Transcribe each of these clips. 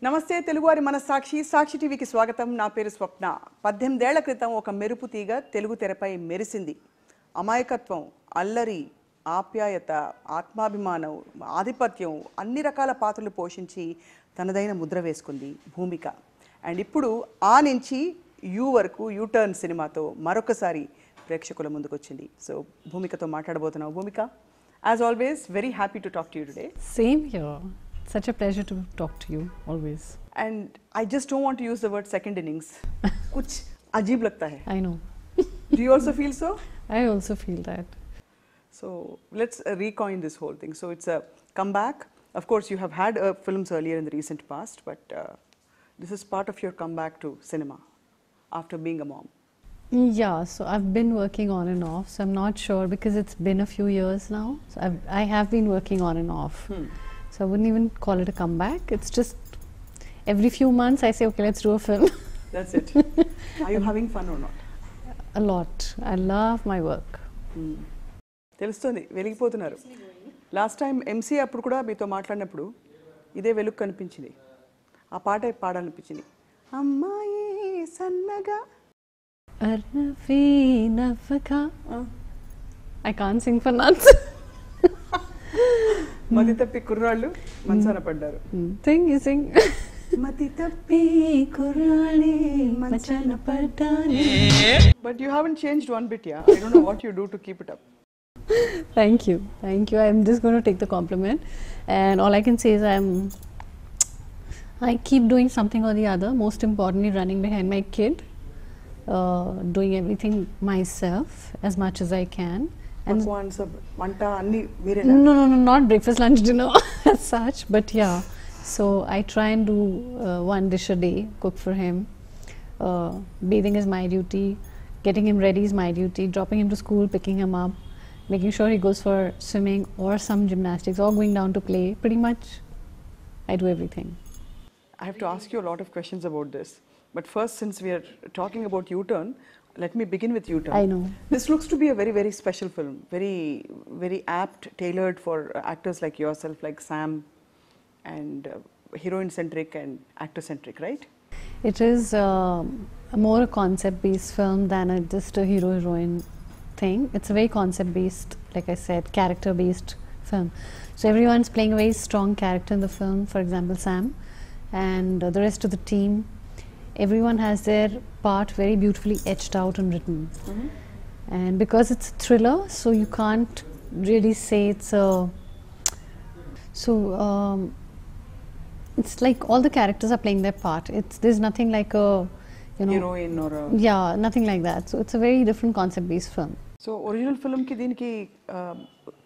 నమస్తే తెలుగువారి మన సాక్షి టీవీకి స్వాగతం. నా పేరు స్వప్న. 18 ఏళ్ల క్రితం ఒక మెరుపు తీగ తెలుగు తెరపై మెరిసింది. అమాయకత్వం, అల్లరి, ఆప్యాయత, ఆత్మాభిమానం, ఆధిపత్యం అన్ని రకాల పాత్రలు పోషించి తనదైన ముద్ర వేసుకుంది భూమిక. అండ్ ఇప్పుడు ఆ నుంచి యూ వరకు యూటర్న్ సినిమాతో మరొకసారి ప్రేక్షకుల ముందుకు వచ్చింది. సో భూమికతో మాట్లాడబోతున్నావు. Bhumika, as always very happy to talk to you today. Same here. Such a pleasure to talk to you always. And I just don't want to use the word second innings. Kuch ajeeb lagta hai. I know. Do you also feel so? I also feel that. So let's recoin this whole thing. So it's a comeback. Of course, you have had films earlier in the recent past, but this is part of your comeback to cinema after being a mom. Yeah, so I've been working on and off. So I'm not sure because it's been a few years now. So I have been working on and off. So I wouldn't even call it a comeback. It's just every few months I say, okay, let's do a film. That's it. Are you having fun or not? A lot. I love my work. తెలుస్తుంది, వెలిగిపోతున్నారు. Last time MC అప్పుడు కూడా మీతో మాట్లాడినప్పుడు ఇదే వెలుగు కనిపించింది. ఆ పాట పాడాలనిపించింది. అమ్మాయి సన్నగా అర్నఫీ నవ్వగా. I can't sing for nuts. మతి తప్పి కుర్రాళ్ళు మంచాన పడ్డారు. Sing. మతి తప్పి కుర్రాళ్ళే మంచాన పడ్డారు. But you haven't changed one bit, yeah. I don't know what you do to keep it up. Thank you. I'm just going to take the compliment, and all I can say is I keep doing something or the other. Most importantly, running behind my kid, doing everything myself as much as I can. And no, not breakfast, lunch, dinner as such, but yeah. So I try and do one dish a day, cook for him. Bathing is my duty, getting him ready is my duty, dropping him to school, picking him up, making sure he goes for swimming or some gymnastics or going down to play. Pretty much I do everything. I have to ask you a lot of questions about this, but first, since we are talking about U-turn, let me begin with U-turn. I know. This looks to be a very, very special film. Very, very apt, tailored for actors like yourself, like Sam, and heroine-centric and actor-centric, right? It is more a concept-based film than just a hero-heroine thing. It's a very concept-based, like I said, character-based film. So everyone's playing a very strong character in the film. For example, Sam and the rest of the team. Everyone has their part very beautifully etched out and written. And because it's a thriller, so you can't really say it's a... So it's like all the characters are playing their part. There's nothing like a, heroine or a... Yeah, nothing like that. So it's a very different concept-based film. So original film ki deeniki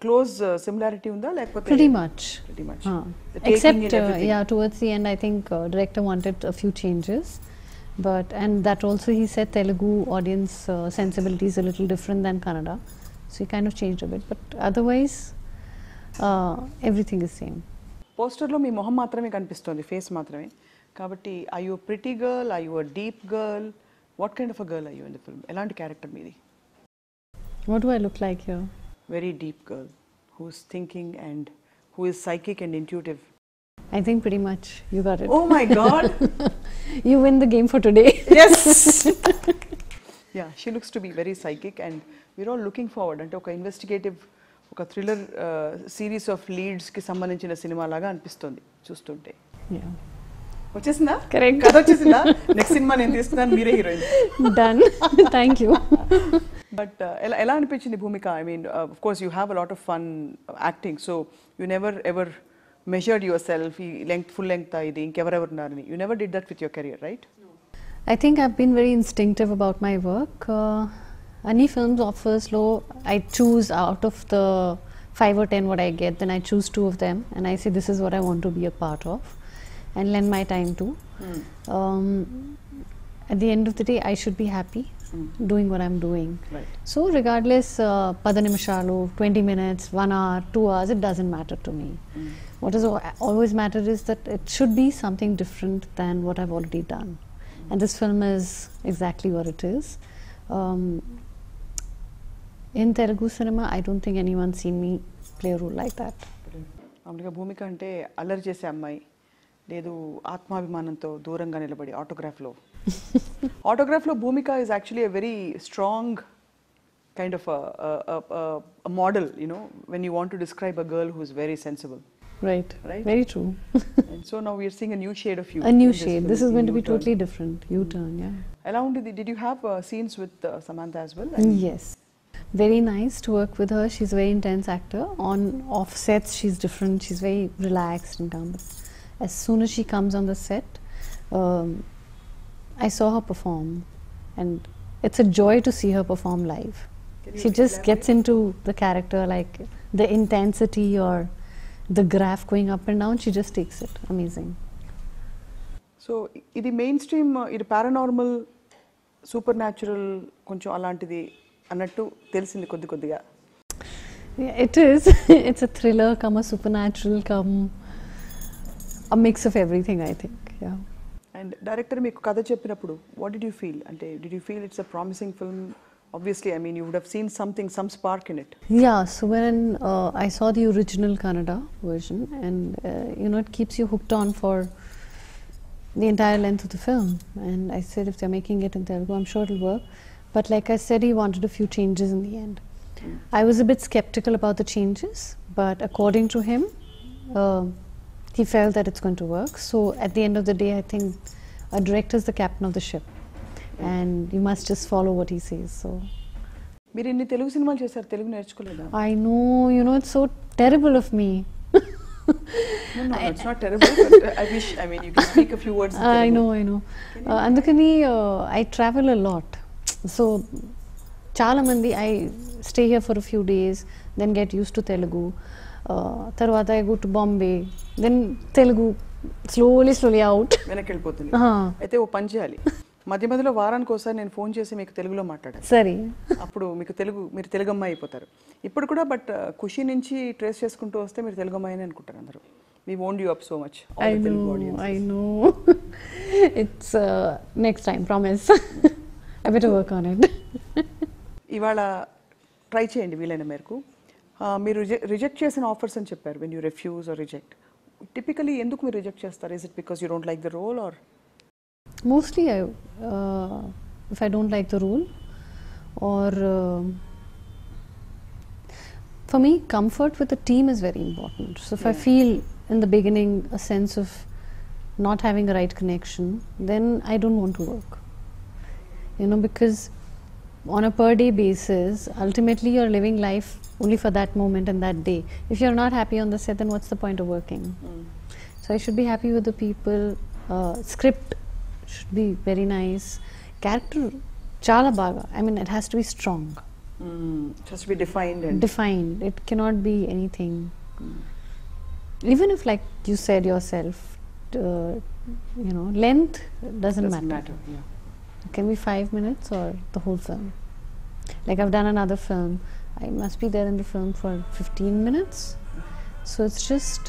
close similarity unda lekapothe? Pretty much. Except towards the end I think director wanted a few changes. And that also he said Telugu audience sensibility is a little different than Kannada, so he kind of changed a bit, but otherwise everything is same. Poster lo mee moham maatrame kanipistundi, face maatrame, kabatti are you a pretty girl, are you a deep girl, what kind of a girl are you in the film? Elanti character meedi? What do I look like here? Very deep girl who is thinking and who is psychic and intuitive. I think pretty much you got it. Oh my god. You win the game for today. Yes. Yeah, she looks to be very psychic and we're all looking forward ante oka investigative, oka thriller series of leads ki sambandhinchina cinema laga anipistundi chustunte. Yeah. Vachesunda? Correct. Kada vachesunda? Next cinema nenu teestunanu meere heroine. Done. Thank you. But ela anipinchindi Bhumika? I mean, of course you have a lot of fun acting, so you never ever measured yourself full length idi inkevarevaru narani. You never did that with your career, right? No. I think I've been very instinctive about my work. Any films offers low, I choose out of the 5 or 10 what I get, then I choose 2 of them and I say this is what I want to be a part of and lend my time to. At the end of the day I should be happy doing what I'm doing. Right. So regardless 10 నిమిషాలు, 20 minutes, 1 hour, 2 hours, it doesn't matter to me. What has always mattered is that it should be something different than what I've already done. And this film is exactly what it is. In Telugu cinema, I don't think anyone's seen me play a role like that. Bhumika ante allari chese ammayi, లేదు ఆత్మాభిమానంతో దూరంగా నిలబడి ఆటోగ్రాఫ్లో భూమిక is actually a very strong kind of a model, you know, when you want to describe a girl who is very sensible. Right. Right? Very true. And so now we are seeing a new shade of you. A new in shade. film, This is in going to be U-turn. totally different. U-turn, yeah. Along with did you have scenes with Samantha as well? Yes. Very nice to work with her. She's a very intense actor. On off sets, she's different. She's very relaxed and calm. But as soon as she comes on the set, I saw her perform, and it's a joy to see her perform live. She just gets into the character, like the intensity or the graph going up and down. She just takes it. Amazing. So ఇది main stream, ఇది paranormal super natural కొంచెం అలాంటిది అన్నట్టు తెలిసింది కొద్దిగా. Yeah, it is. It's a thriller, come a supernatural, come a mix of everything, I think. Yeah. And director మీకు కథ చెప్పినప్పుడు వాట్ డిడ్ యూ ఫీల్? అంటే did you feel it's a promising film? Obviously, I mean, you would have seen something, some spark in it. Yeah, so when I saw the original Kannada version, and you know, it keeps you hooked on for the entire length of the film. And I said, if they're making it in Telugu, I'm sure it'll work. But like I said, he wanted a few changes in the end. I was a bit skeptical about the changes, but according to him, he felt that it's going to work. So at the end of the day, I think a director is the captain of the ship. And you must just follow what he says. So మీరు ఇన్ని తెలుగు సినిమాలు చేశారు, Telugu నేర్చుకోలేదా? I know, you know, it's so terrible of me. No, it's not terrible, but I wish, I mean, you can speak a few words in Telugu. I know. Andukani, I travel a lot. So చాలా మంది I stay here for a few days, then get used to Telugu. తర్వాత I go to Bombay, then Telugu slowly out. వెనక్కి వెళ్ళిపోతుంది. అయితే ఓ పని చేయాలి, మధ్యలో వారానికి ఒకసారి నేను ఫోన్ చేసి మీకు తెలుగులో మాట్లాడాను. సరే, అప్పుడు మీరు తెలుగు అమ్మాయి అయిపోతారు. ఇప్పుడు కూడా బట్ ఖుషి నుంచి ట్రేస్ చేసుకుంటూ వస్తే మీరు తెలుగు అమ్మాయి అని అనుకుంటారు అందరూ. We won't you up so much. I know. It's next time, promise. I better work on it. ఇవాళ ట్రై చేయండి వీలైన మేరకు. మీరు రిజెక్ట్ చేసిన ఆఫర్స్ అని చెప్పారు, when you refuse or reject. Typically ఎందుకు మీరు రిజెక్ట్ చేస్తారు? Is it because you don't like the role or? Mostly, if I don't like the role, or for me, comfort with the team is very important. So if I feel in the beginning a sense of not having a right connection, then I don't want to work. You know, because on a per day basis, ultimately you're living life only for that moment and that day. If you're not happy on the set, then what's the point of working? So I should be happy with the people. Script should be very nice. Character chala baga. I mean, it has to be strong. It has to be defined. Defined. It cannot be anything. Even if, like you said yourself, you know, length doesn't matter. Yeah. It can be 5 minutes or the whole film. Like I've done another film, I must be there in the film for 15 minutes. So it's just,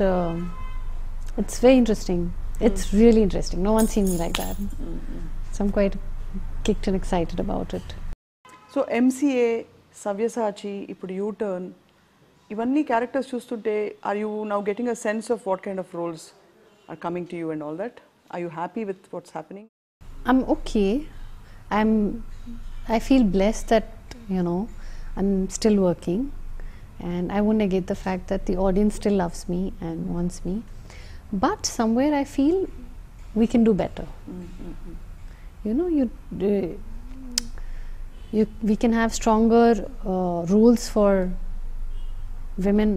it's very interesting. It's really interesting. No one's seen me like that. So I'm quite kicked and excited about it. So MCA, Savyasachi, ఇప్పుడు U-turn, ఇవన్నీ characters చూస్తుంటే are you now getting a sense of what kind of roles are coming to you and all that? Are you happy with what's happening? I'm okay. I feel blessed that, you know, I'm still working, and I won't negate the fact that the audience still loves me and wants me. But somewhere I feel we can do better. You know, we can have stronger rules for women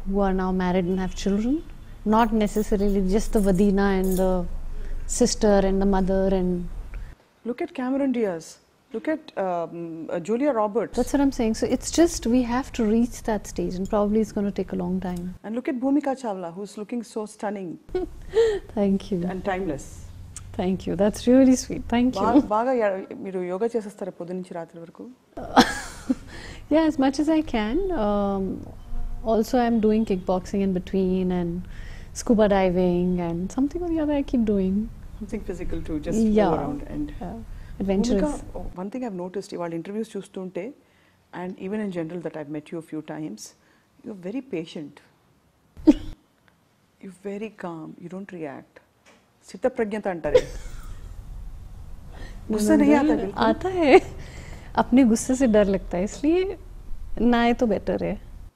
who are now married and have children, not necessarily just the Vadina and the sister and the mother. And look at Cameron Diaz, look at Julia Roberts. That's what I'm saying. So it's just we have to reach that stage, and probably it's going to take a long time. And look at Bhumika Chawla, who's looking so stunning. Thank you. And timeless. Thank you. That's really sweet. Thank you. బాగా మీరు యోగా చేసేస్తారా పొద్దు నుంచి రాత్రి వరకు? Yeah, as much as I can. Also, I'm doing kickboxing in between and scuba diving and something or the other I keep doing. Something physical too, just go around and adventurous. Bhumika, one thing I've noticed, ఇవాళ interviews చూస్తుంటే and even in general that I've met you a few times, you're very patient. You're very calm, you don't react. चित्तप्रज्ञता अंटारे गुस्सा नहीं आता बिल्कुल? आता है, अपने गुस्से से डर लगता है, इसलिए ना आए तो बेटर है.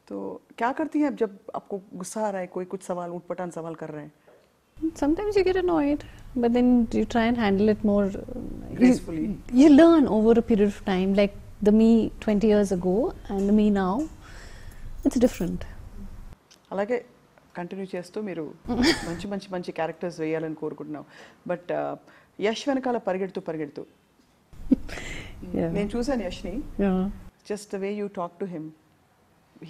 तो क्या करती हैं अब जब आपको गुस्सा आ रहा है, कोई कुछ सवाल ऊटपटांग सवाल कर रहे हैं? Sometimes you get annoyed, but then you try and handle it more Gracefully. You learn over a period of time, like the me 20 years ago and the me now, it's different. అలాగే continue చేస్తూ మీరు మంచి మంచి మంచి characters వేయాలని కోరుకుంటున్నాం. But Yash వెనకాల పరిగెడుతూ నేను చూసాను యష్ని. Yeah. Just the way you talk to him,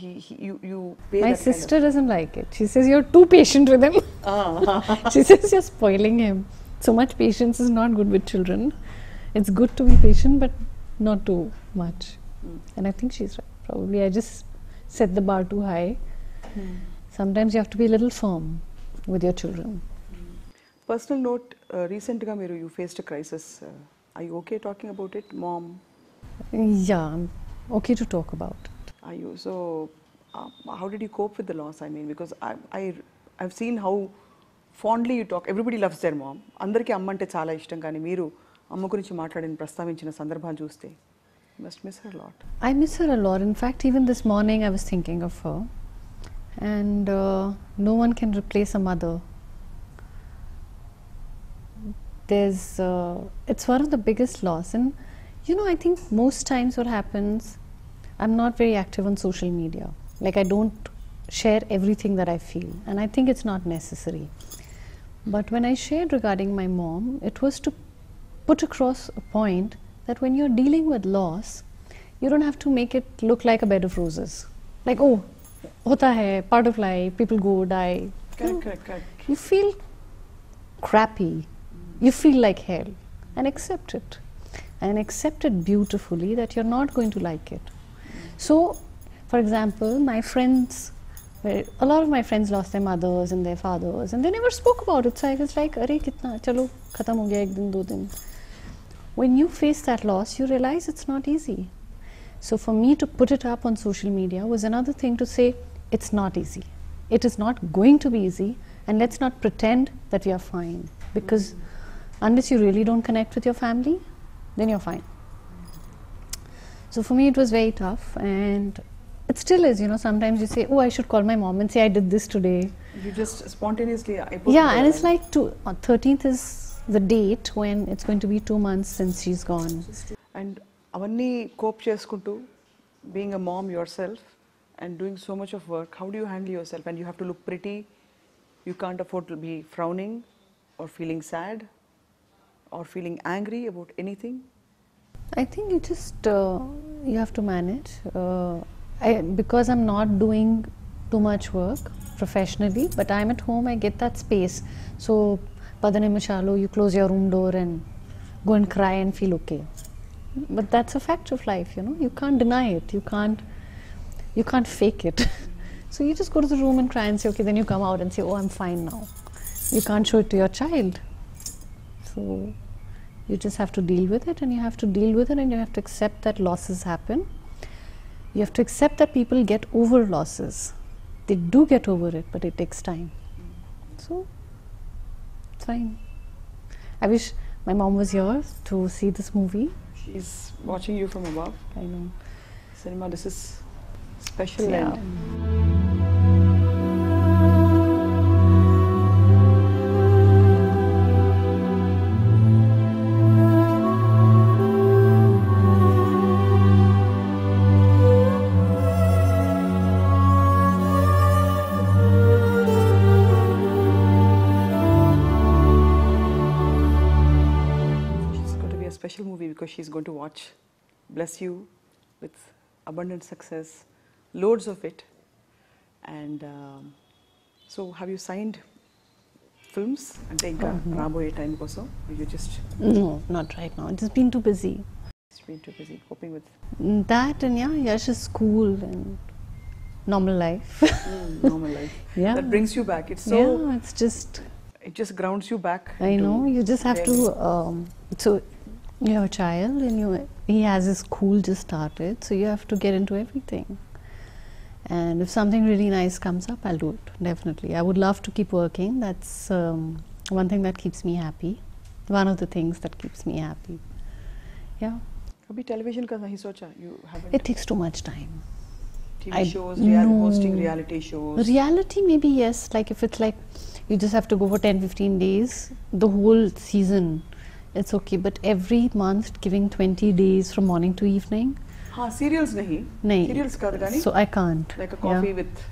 you pay My that sister doesn't like it. She says you're too patient with him. She says you're spoiling him. So much patience is not good with children. It's good to be patient, but not too much. And I think she's right. Probably I just set the bar too high. Sometimes you have to be a little firm with your children. Personal note, రీసెంట్గా మీరు you faced crisis. I okay talking about it ma'am? Yeah, I'm okay to talk about it. Are you? So, how did you cope with the loss? I mean, because I've seen how fondly you talk. Everybody loves their mom. అందరికీ అమ్మ అంటే చాలా ఇష్టం, కానీ మీరు అమ్మ గురించి మాట్లాడిన ప్రస్తావించిన సందర్భాన్ని చూస్తే you must miss her a lot. I miss her a lot. In fact, even this morning I was thinking of her. And no one can replace a mother. It's one of the biggest loss. And you know, I think most times what happens, I'm not very active on social media. Like, I don't share everything that I feel, and I think it's not necessary. But when I shared regarding my mom, it was to put across a point that when you're dealing with loss, you don't have to make it look like a bed of roses. Like, oh, hota hai, part of life, people go, die. Correct. You feel crappy. You feel like hell, and accept it. And accept it beautifully that you're not going to like it. So, for example, my friends, a lot of my friends lost their mothers and their fathers, and they never spoke about it. So I was like, "Arey, kitna, chalo, khatam ho gaya ek din, do din." When you face that loss, you realize it's not easy. So for me to put it up on social media was another thing to say, it's not easy. It is not going to be easy, and let's not pretend that we are fine, because unless you really don't connect with your family, then you're fine. So for me it was very tough, and it still is. You know, sometimes you say, oh, I should call my mom and say I did this today. You just spontaneously Yeah, and it's like 13th is the date when it's going to be 2 months since she's gone. And అవన్నీ cope చేసుకుంటూ being a mom yourself and doing so much of work, how do you handle yourself? And you have to look pretty, you can't afford to be frowning or feeling sad or feeling angry about anything. I think you just you have to manage. Because I'm not doing too much work professionally, but I'm at home, I get that space. So, padane machalo, you close your room door and go and cry and feel okay. But that's a fact of life, you know. You can't deny it. You can't fake it. So you just go to the room and cry and say, okay. Then you come out and say, oh, I'm fine now. You can't show it to your child. So you just have to deal with it, and you have to deal with it, and you have to accept that losses happen. You have to accept that people get over losses. They do get over it, but it takes time. So it's fine. I wish my mom was here to see this movie. She's watching you from above. I know. Cinema, this is special. Yeah. And special movie because she's going to watch, bless you with abundant success, loads of it. And so have you signed films ante inka raboye time koso? You just No, not right now. Just been too busy. Just been too busy coping with That, and yeah, Yash's school and normal life. normal life. Yeah. That brings you back. It's so Yeah, it's just, it just grounds you back. I into know, you just have to so you have a child, and he has his school just started, so you have to get into everything. And if something really nice comes up, I'll do it, definitely. I would love to keep working. That's one thing that keeps me happy. One of the things that keeps me happy. Yeah. कभी television का नहीं सोचा? You haven't? It takes too much time. TV shows, no. hosting reality shows. Reality maybe yes, like if it's like you just have to go for 10-15 days, the whole season, it's okay. But every month giving 20 days from morning to evening. हाँ, serials नहीं. नहीं. Serials काद गानी. So I can't. Like a coffee with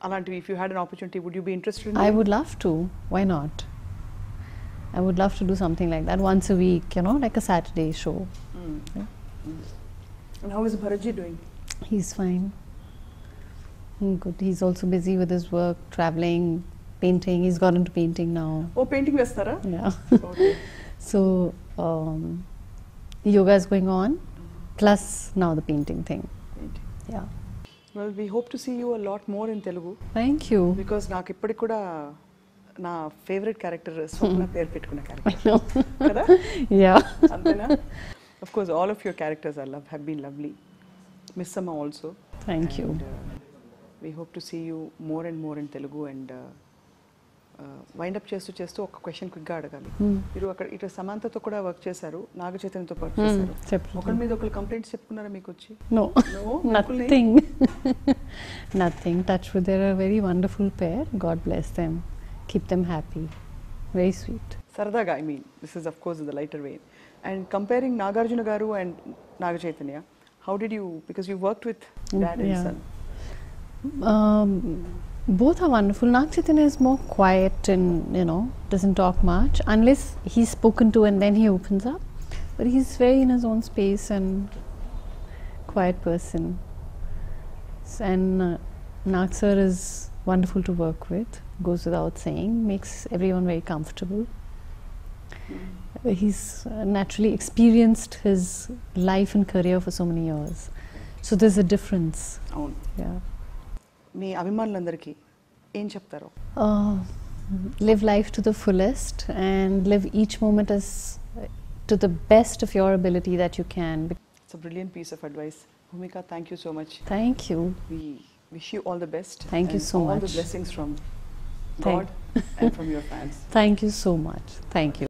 Alanti. If you had an opportunity, would you be interested in I it? would love to. Why not? I would love to do something like that once a week, you know, like a Saturday show. And how is Bharatji doing? He's fine. Good. He's also busy with his work, traveling, painting. He's got into painting now. Oh, painting వేస్తారా? Yeah. Okay. So yoga is going on, plus now the painting thing. Painting. Yeah. Well, we hope to see you a lot more in Telugu. Thank you. Because నాకు ఇప్పటికి కూడా నా favourite character స్వప్న పేరు పెట్టుకున్న I character know. కదా? Yeah. అంతేనా? Of course, all of your characters have been lovely. Miss Amma also. Thank you. We hope to see you more and more in Telugu and wind up చేస్తూ ఒక question క్విక్గా అడగాలి. మీరు అక్కడ ఇటు సమాంతతో కూడా వర్క్ చేశారు, నాగ చైతన్యతో వర్క్ చేశారు. ఒకరి మీద ఒకరు కంప్లైంట్స్ చెప్పుకున్నారా మీకు వచ్చి? No. No, Nothing. Nothing. Touch wood. They're a very wonderful pair. God bless them. Keep them happy. Very sweet. సరదాగా, I mean, this is of course the lighter way. And comparing Nagarjuna garu and Naga Chaitanya, how did you, because you worked with dad and Yeah. son. Both are wonderful. Nag Chaitanya is more quiet and, you know, doesn't talk much unless he's spoken to and then he opens up. But he's very in his own space and quiet person. And Nag sir is wonderful to work with, goes without saying, makes everyone very comfortable. He's naturally experienced his life and career for so many years. So there's a difference. అవును. Yeah. మీ అభిమానులందరికీ ఏం చెప్తారో? Live life to the fullest and live each moment as to the best of your ability that you can. It's a brilliant piece of advice. Bhumika, thank you so much. Thank you. We wish you all the best. Thank you and so all much. the blessings from Thank- God and from your fans. Thank you so much. Thank you.